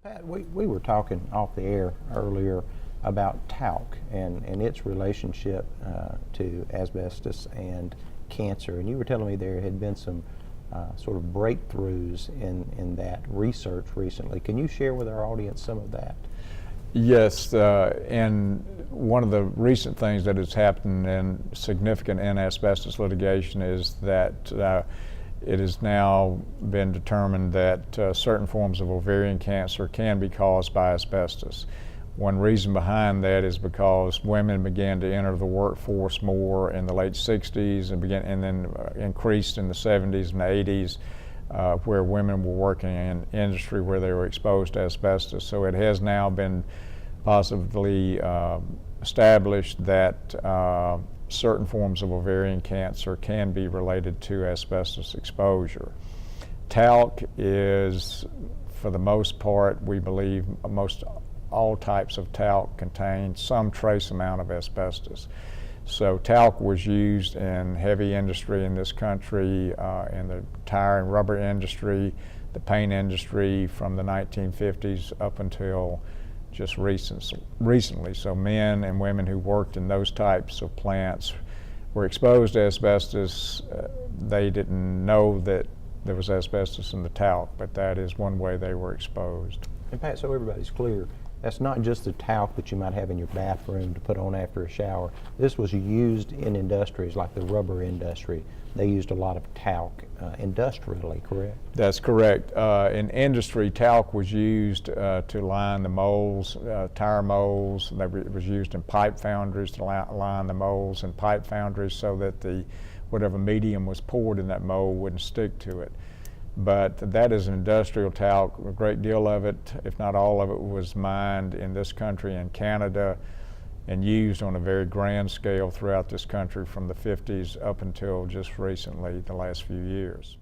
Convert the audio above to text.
Pat, we were talking off the air earlier about talc and its relationship to asbestos and cancer, and you were telling me there had been some sort of breakthroughs in that research recently. Can you share with our audience some of that? Yes, and one of the recent things that has happened in significant in asbestos litigation is that it has now been determined that certain forms of ovarian cancer can be caused by asbestos. One reason behind that is because women began to enter the workforce more in the late 60s and then increased in the 70s and 80s, where women were working in industry where they were exposed to asbestos. So it has now been positively established that certain forms of ovarian cancer can be related to asbestos exposure. Talc is, for the most part, we believe most all types of talc contain some trace amount of asbestos. So talc was used in heavy industry in this country, in the tire and rubber industry, the paint industry from the 1950s up until just recently. So men and women who worked in those types of plants were exposed to asbestos. They didn't know that there was asbestos in the talc, but that is one way they were exposed. And Pat, so everybody's clear, that's not just the talc that you might have in your bathroom to put on after a shower. This was used in industries like the rubber industry. They used a lot of talc industrially, correct? That's correct. In industry, talc was used to line the molds, tire molds. It was used in pipe foundries to line the molds in pipe foundries so that whatever medium was poured in that mold wouldn't stick to it. But that is industrial talc. A great deal of it, if not all of it, was mined in this country and Canada and used on a very grand scale throughout this country from the 50s up until just recently, the last few years.